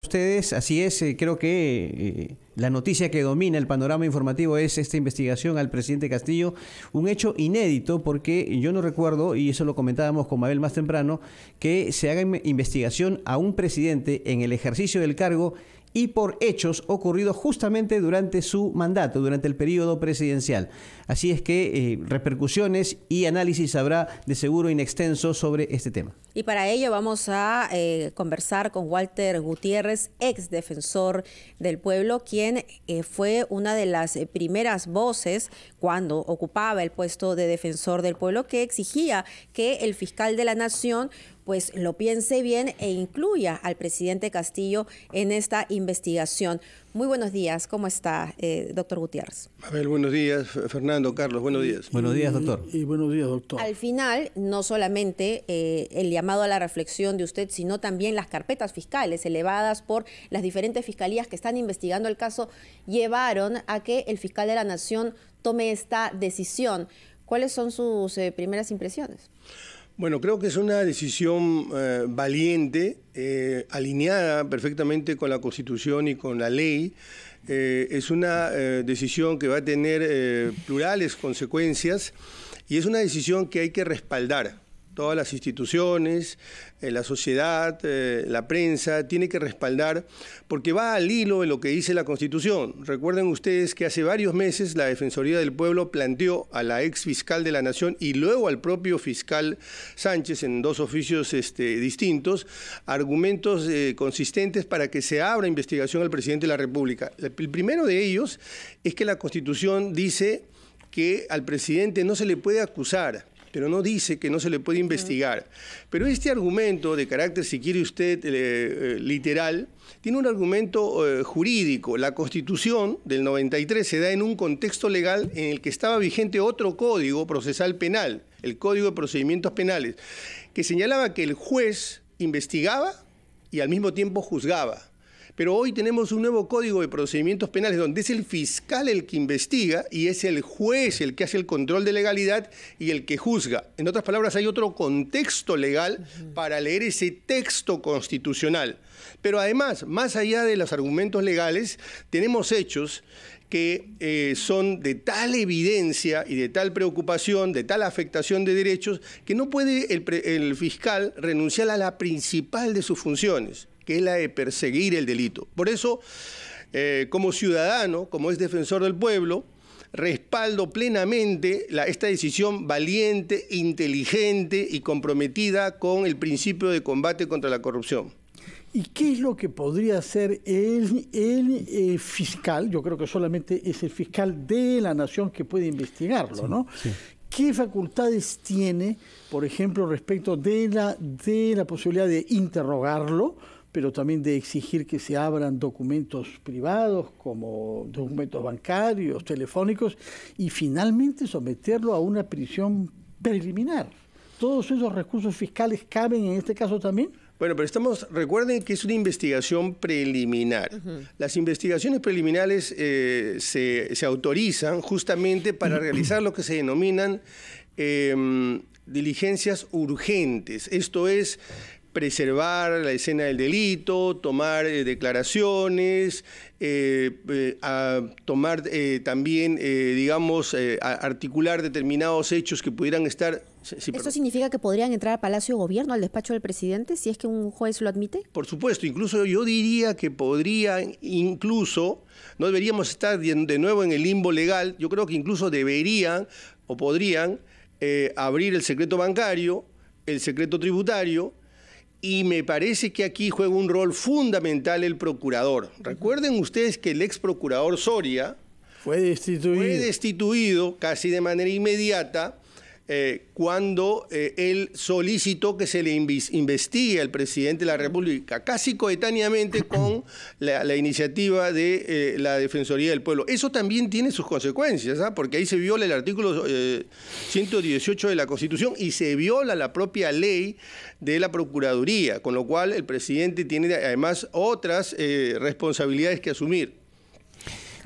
Ustedes, así es, creo que la noticia que domina el panorama informativo es esta investigación al presidente Castillo, un hecho inédito porque yo no recuerdo, y eso lo comentábamos con Mabel más temprano, que se haga investigación a un presidente en el ejercicio del cargo y por hechos ocurridos justamente durante su mandato, durante el periodo presidencial. Así es que repercusiones y análisis habrá de seguro in extenso sobre este tema. Y para ello vamos a conversar con Walter Gutiérrez, ex defensor del pueblo, quien fue una de las primeras voces cuando ocupaba el puesto de defensor del pueblo, que exigía que el fiscal de la Nación pues lo piense bien e incluya al presidente Castillo en esta investigación. Muy buenos días, ¿cómo está, doctor Gutiérrez? Mabel, buenos días. Fernando, Carlos, buenos días. Buenos días, doctor. Y buenos días, doctor. Al final, no solamente el llamado a la reflexión de usted, sino también las carpetas fiscales elevadas por las diferentes fiscalías que están investigando el caso, llevaron a que el fiscal de la Nación tome esta decisión. ¿Cuáles son sus primeras impresiones? Bueno, creo que es una decisión valiente, alineada perfectamente con la Constitución y con la ley. Es una decisión que va a tener plurales consecuencias y es una decisión que hay que respaldar. Todas las instituciones, la sociedad, la prensa, tiene que respaldar porque va al hilo de lo que dice la Constitución. Recuerden ustedes que hace varios meses la Defensoría del Pueblo planteó a la ex fiscal de la Nación y luego al propio fiscal Sánchez en dos oficios distintos, argumentos consistentes para que se abra investigación al presidente de la República. El primero de ellos es que la Constitución dice que al presidente no se le puede acusar, pero no dice que no se le puede investigar. Pero este argumento de carácter, si quiere usted, literal, tiene un argumento jurídico. La Constitución del 93 se da en un contexto legal en el que estaba vigente otro código procesal penal, el Código de Procedimientos Penales, que señalaba que el juez investigaba y al mismo tiempo juzgaba. Pero hoy tenemos un nuevo Código de Procedimientos Penales donde es el fiscal el que investiga y es el juez el que hace el control de legalidad y el que juzga. En otras palabras, hay otro contexto legal para leer ese texto constitucional. Pero además, más allá de los argumentos legales, tenemos hechos que son de tal evidencia y de tal preocupación, de tal afectación de derechos, que no puede el fiscal renunciar a la principal de sus funciones, que es la de perseguir el delito. Por eso, como ciudadano, como es defensor del pueblo, respaldo plenamente esta decisión valiente, inteligente y comprometida con el principio de combate contra la corrupción. ¿Y qué es lo que podría hacer el fiscal? Yo creo que solamente es el fiscal de la Nación que puede investigarlo, ¿no? Sí. ¿Qué facultades tiene, por ejemplo, respecto de la posibilidad de interrogarlo, pero también de exigir que se abran documentos privados como documentos bancarios, telefónicos, y finalmente someterlo a una prisión preliminar? ¿Todos esos recursos fiscales caben en este caso también? Bueno, pero recuerden que es una investigación preliminar. Las investigaciones preliminares se autorizan justamente para realizar lo que se denominan diligencias urgentes. Esto es preservar la escena del delito, tomar declaraciones, tomar también, articular determinados hechos que pudieran estar... ¿Esto significa que podrían entrar al Palacio de Gobierno, al despacho del presidente, si es que un juez lo admite? Por supuesto, incluso yo diría que podrían, no deberíamos estar de nuevo en el limbo legal, yo creo que incluso deberían o podrían abrir el secreto bancario, el secreto tributario, y me parece que aquí juega un rol fundamental el procurador. Recuerden ustedes que el ex procurador Soria fue destituido casi de manera inmediata cuando él solicitó que se le investigue al presidente de la República, casi coetáneamente con la iniciativa de la Defensoría del Pueblo. Eso también tiene sus consecuencias, porque ahí se viola el artículo 118 de la Constitución y se viola la propia ley de la Procuraduría, con lo cual el presidente tiene además otras responsabilidades que asumir.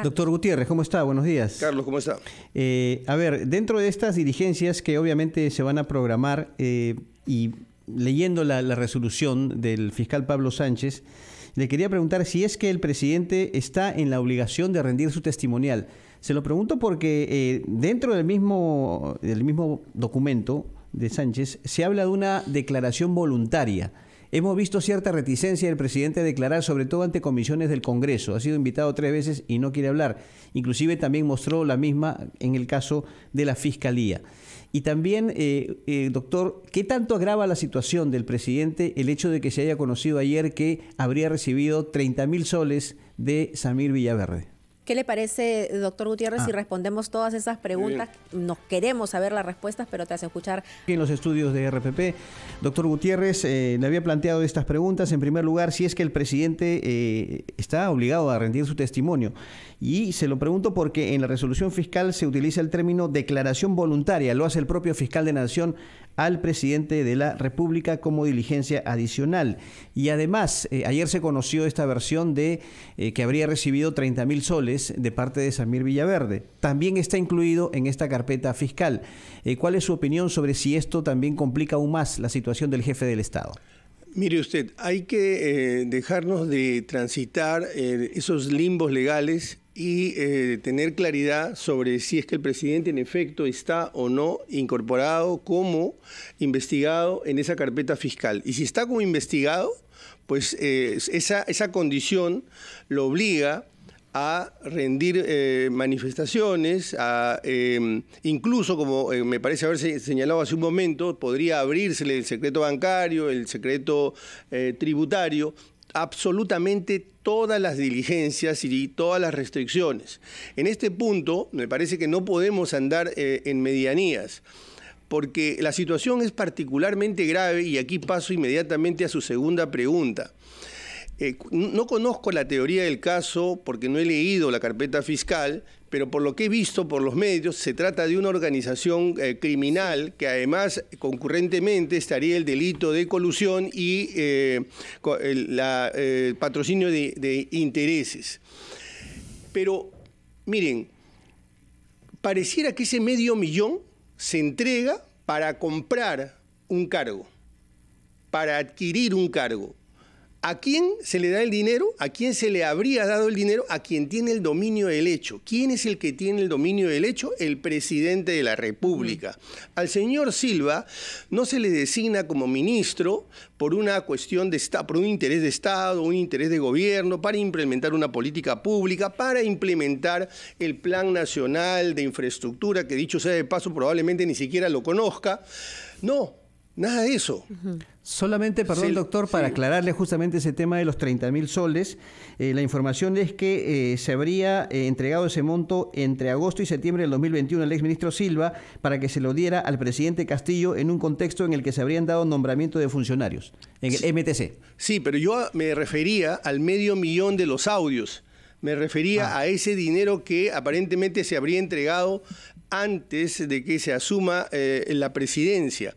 Doctor Gutiérrez, ¿cómo está? Buenos días. Carlos, ¿cómo está? A ver, dentro de estas diligencias que obviamente se van a programar y leyendo la resolución del fiscal Pablo Sánchez, Le quería preguntar si es que el presidente está en la obligación de rendir su testimonial. Se lo pregunto porque dentro del mismo documento de Sánchez se habla de una declaración voluntaria. Hemos visto cierta reticencia del presidente a declarar, sobre todo ante comisiones del Congreso. Ha sido invitado 3 veces y no quiere hablar. Inclusive también mostró la misma en el caso de la Fiscalía. Y también, doctor, ¿qué tanto agrava la situación del presidente el hecho de que se haya conocido ayer que habría recibido 30.000 soles de Samir Villaverde? ¿Qué le parece, doctor Gutiérrez, si respondemos todas esas preguntas? Nos queremos saber las respuestas, pero te hace escuchar. En los estudios de RPP, doctor Gutiérrez, le había planteado estas preguntas. En primer lugar, si es que el presidente está obligado a rendir su testimonio. Y se lo pregunto porque en la resolución fiscal se utiliza el término declaración voluntaria. Lo hace el propio fiscal de Nación al presidente de la República como diligencia adicional. Y además, ayer se conoció esta versión de que habría recibido 30.000 soles de parte de Samir Villaverde. También está incluido en esta carpeta fiscal. ¿Cuál es su opinión sobre si esto también complica aún más la situación del jefe del Estado? Mire usted, hay que dejarnos de transitar esos limbos legales y tener claridad sobre si es que el presidente en efecto está o no incorporado como investigado en esa carpeta fiscal. Y si está como investigado, pues esa condición lo obliga a rendir manifestaciones, incluso, como me parece haberse señalado hace un momento, podría abrírsele el secreto bancario, el secreto tributario, absolutamente todas las diligencias y todas las restricciones. En este punto, me parece que no podemos andar en medianías, porque la situación es particularmente grave, y aquí paso inmediatamente a su segunda pregunta. No conozco la teoría del caso porque no he leído la carpeta fiscal, pero por lo que he visto por los medios, se trata de una organización criminal que además concurrentemente estaría el delito de colusión y patrocinio de intereses. Pero miren, pareciera que ese $500,000 se entrega para comprar un cargo, para adquirir un cargo. ¿A quién se le da el dinero? ¿A quién se le habría dado el dinero? A quien tiene el dominio del hecho. ¿Quién es el que tiene el dominio del hecho? El presidente de la República. Al señor Silva no se le designa como ministro por una cuestión de Estado, por un interés de Estado, un interés de gobierno, para implementar una política pública, para implementar el Plan Nacional de Infraestructura, que dicho sea de paso probablemente ni siquiera lo conozca. No, nada de eso. Solamente, perdón, doctor, para aclararle justamente ese tema de los 30.000 soles, la información es que se habría entregado ese monto entre agosto y septiembre del 2021 al exministro Silva para que se lo diera al presidente Castillo en un contexto en el que se habrían dado nombramiento de funcionarios, en el MTC. Sí, pero yo me refería al $500,000 de los audios. Me refería a ese dinero que aparentemente se habría entregado antes de que se asuma la presidencia.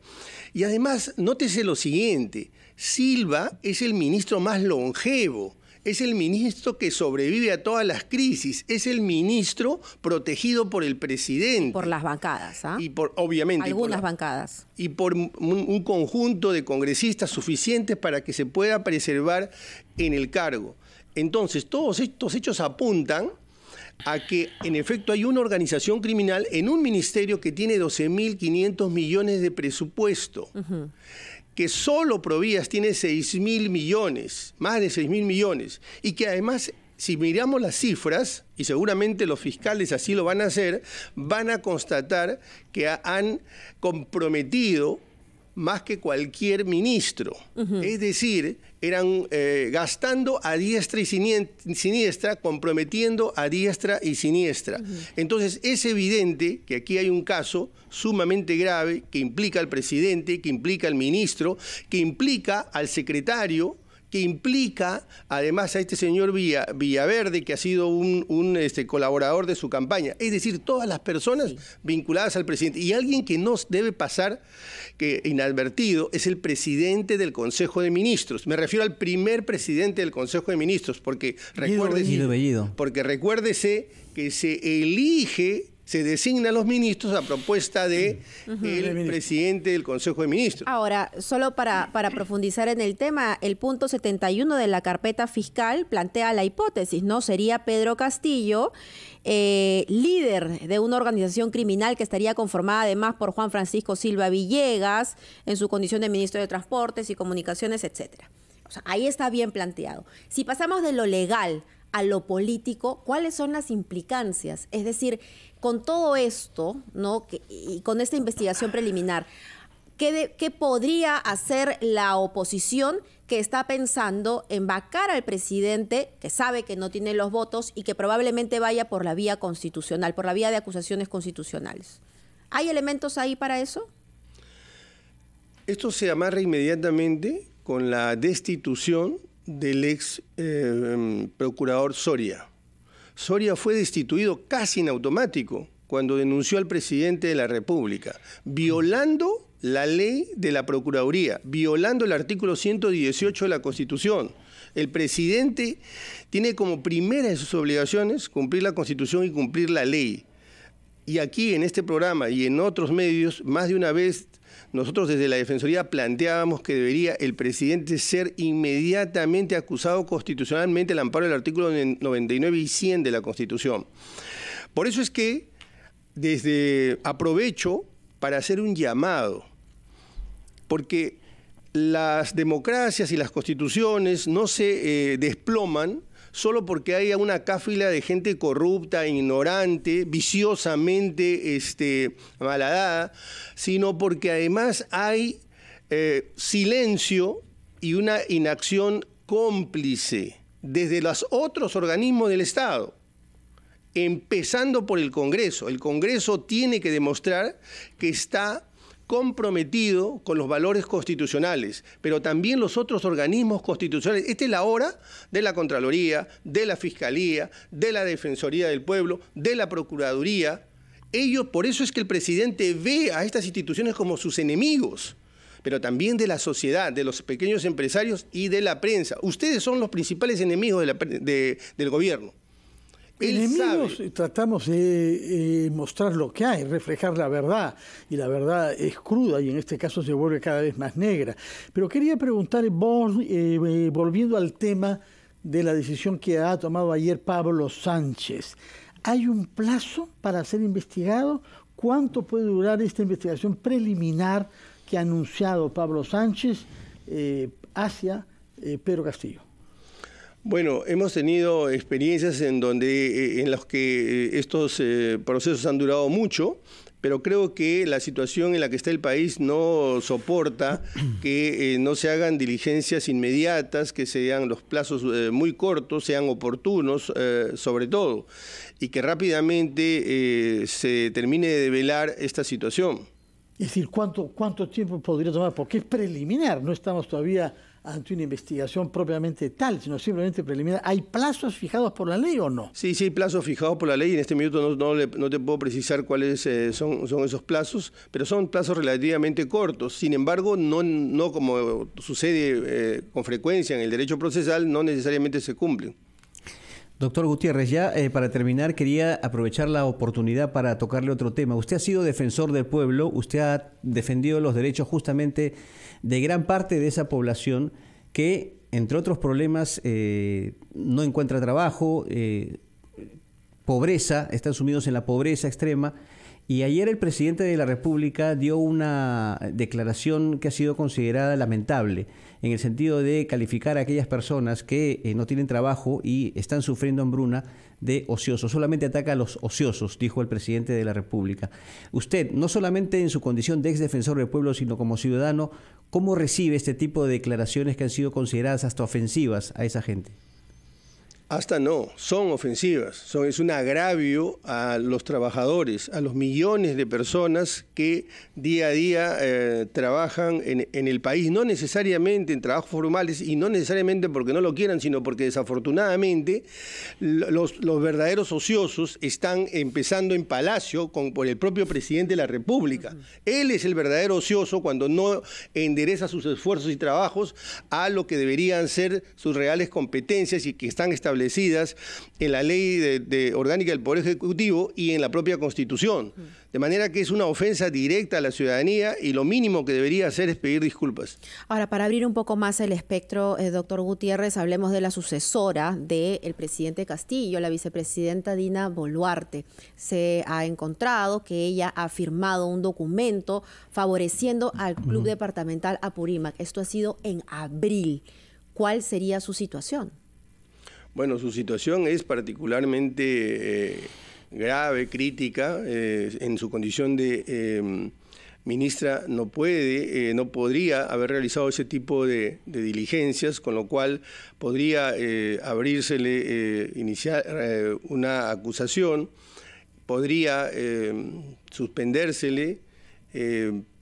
Y además, nótese lo siguiente, Silva es el ministro más longevo, es el ministro que sobrevive a todas las crisis, es el ministro protegido por el presidente. Por las bancadas, ¿ah? Y por, obviamente. Algunas bancadas. Y por un conjunto de congresistas suficientes para que se pueda preservar en el cargo. Entonces, todos estos hechos apuntan a que en efecto hay una organización criminal en un ministerio que tiene 12.500 millones de presupuesto, que solo Provías tiene 6.000 millones, más de 6.000 millones, y que además, si miramos las cifras, y seguramente los fiscales así lo van a hacer, van a constatar que han comprometido más que cualquier ministro. Es decir, eran gastando a diestra y siniestra, comprometiendo a diestra y siniestra. Entonces, es evidente que aquí hay un caso sumamente grave que implica al presidente, que implica al ministro, que implica al secretario, que implica además a este señor Villaverde, que ha sido un colaborador de su campaña. Es decir, todas las personas vinculadas al presidente. Y alguien que no debe pasar inadvertido es el presidente del Consejo de Ministros. Me refiero al primer presidente del Consejo de Ministros, porque recuérdese que se elige Se designan los ministros a propuesta de el presidente del Consejo de Ministros. Ahora, solo para profundizar en el tema, el punto 71 de la carpeta fiscal plantea la hipótesis, ¿no? Sería Pedro Castillo, líder de una organización criminal que estaría conformada además por Juan Francisco Silva Villegas, en su condición de ministro de Transportes y Comunicaciones, etcétera. O sea, ahí está bien planteado. Si pasamos de lo legal a lo político, ¿cuáles son las implicancias? Es decir, con todo esto, ¿no? Y con esta investigación preliminar, ¿qué podría hacer la oposición que está pensando en vacar al presidente, que sabe que no tiene los votos y que probablemente vaya por la vía constitucional, por la vía de acusaciones constitucionales? ¿Hay elementos ahí para eso? Esto se amarra inmediatamente con la destitución del ex procurador Soria. Soria fue destituido casi en automático cuando denunció al presidente de la República, violando la ley de la Procuraduría, violando el artículo 118 de la Constitución. El presidente tiene como primera de sus obligaciones cumplir la Constitución y cumplir la ley. Y aquí, en este programa y en otros medios, más de una vez, nosotros desde la Defensoría planteábamos que debería el presidente ser inmediatamente acusado constitucionalmente al amparo del artículo 99 y 100 de la Constitución. Por eso es que aprovecho para hacer un llamado, porque las democracias y las constituciones no se desploman solo porque haya una cáfila de gente corrupta, ignorante, viciosamente malhadada, sino porque además hay silencio y una inacción cómplice desde los otros organismos del Estado, empezando por el Congreso. El Congreso tiene que demostrar que está comprometido con los valores constitucionales, pero también los otros organismos constitucionales. Esta es la hora de la Contraloría, de la Fiscalía, de la Defensoría del Pueblo, de la Procuraduría. Por eso es que el presidente ve a estas instituciones como sus enemigos, pero también de la sociedad, de los pequeños empresarios y de la prensa. Ustedes son los principales enemigos del gobierno. Enemigos, tratamos de mostrar lo que hay, reflejar la verdad, y la verdad es cruda y en este caso se vuelve cada vez más negra. Pero quería preguntar, vos, volviendo al tema de la decisión que ha tomado ayer Pablo Sánchez, ¿hay un plazo para ser investigado? ¿Cuánto puede durar esta investigación preliminar que ha anunciado Pablo Sánchez hacia Pedro Castillo? Bueno, hemos tenido experiencias en las que estos procesos han durado mucho, pero creo que la situación en la que está el país no soporta que no se hagan diligencias inmediatas, que sean los plazos muy cortos, sean oportunos sobre todo, y que rápidamente se termine de develar esta situación. Es decir, ¿cuánto tiempo podría tomar? Porque es preliminar, no estamos todavía ante una investigación propiamente tal, sino simplemente preliminar. ¿Hay plazos fijados por la ley o no? Sí, hay plazos fijados por la ley. En este minuto no te puedo precisar cuáles son esos plazos, pero son plazos relativamente cortos. Sin embargo, no como sucede con frecuencia en el derecho procesal, no necesariamente se cumplen. Doctor Gutiérrez, ya para terminar quería aprovechar la oportunidad para tocarle otro tema. Usted ha sido defensor del pueblo, usted ha defendido los derechos justamente de gran parte de esa población que, entre otros problemas, no encuentra trabajo, pobreza, están sumidos en la pobreza extrema. Y ayer el presidente de la República dio una declaración que ha sido considerada lamentable, en el sentido de calificar a aquellas personas que no tienen trabajo y están sufriendo hambruna de ociosos. Solamente ataca a los ociosos, dijo el presidente de la República. Usted, no solamente en su condición de ex defensor del pueblo, sino como ciudadano, ¿cómo recibe este tipo de declaraciones que han sido consideradas hasta ofensivas a esa gente? Hasta no, son ofensivas, es un agravio a los trabajadores, a los millones de personas que día a día trabajan en el país, no necesariamente en trabajos formales y no necesariamente porque no lo quieran, sino porque desafortunadamente los verdaderos ociosos están empezando en Palacio por el propio presidente de la República. Él es el verdadero ocioso cuando no endereza sus esfuerzos y trabajos a lo que deberían ser sus reales competencias y que están establecidas establecidas en la ley orgánica del Poder Ejecutivo y en la propia Constitución. De manera que es una ofensa directa a la ciudadanía y lo mínimo que debería hacer es pedir disculpas. Ahora, para abrir un poco más el espectro, doctor Gutiérrez, hablemos de la sucesora del presidente Castillo, la vicepresidenta Dina Boluarte. Se ha encontrado que ella ha firmado un documento favoreciendo al Club Departamental Apurímac. Esto ha sido en abril. ¿Cuál sería su situación? Bueno, su situación es particularmente grave, crítica. En su condición de ministra no podría haber realizado ese tipo de diligencias, con lo cual podría abrírsele, iniciar una acusación, podría suspendérsele,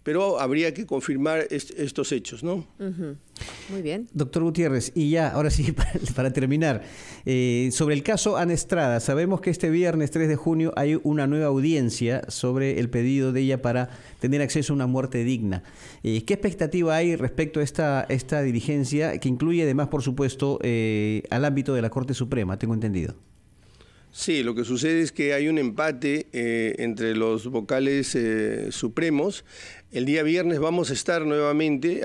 pero habría que confirmar estos hechos, ¿no? Muy bien. Doctor Gutiérrez, y ya, ahora sí, para terminar, sobre el caso Ana Estrada, sabemos que este viernes 3 de junio hay una nueva audiencia sobre el pedido de ella para tener acceso a una muerte digna. ¿Qué expectativa hay respecto a esta diligencia, que incluye además, por supuesto, al ámbito de la Corte Suprema, tengo entendido? Sí, lo que sucede es que hay un empate entre los vocales supremos. El día viernes vamos a estar nuevamente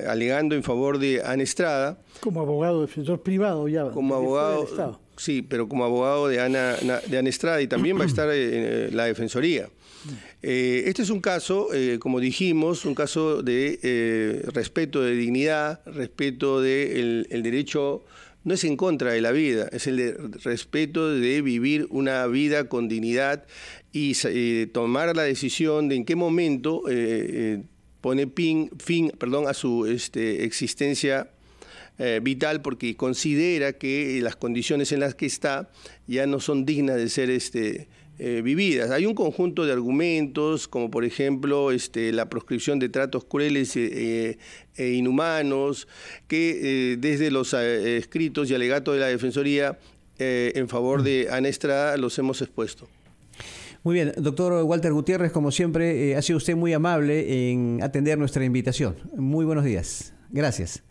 alegando en favor de Ana Estrada. Como abogado defensor privado ya. Como abogado del Estado. Sí, pero como abogado de Ana Estrada, y también va a estar la Defensoría. Este es un caso, como dijimos, un caso de respeto de dignidad, respeto del derecho. No es en contra de la vida, es el de respeto de vivir una vida con dignidad y tomar la decisión de en qué momento pone fin a su existencia vital, porque considera que las condiciones en las que está ya no son dignas de ser vividas. Hay un conjunto de argumentos, como por ejemplo la proscripción de tratos crueles e inhumanos, que desde los escritos y alegatos de la Defensoría en favor de Ana Estrada los hemos expuesto. Muy bien, doctor Walter Gutiérrez, como siempre, ha sido usted muy amable en atender nuestra invitación. Muy buenos días. Gracias.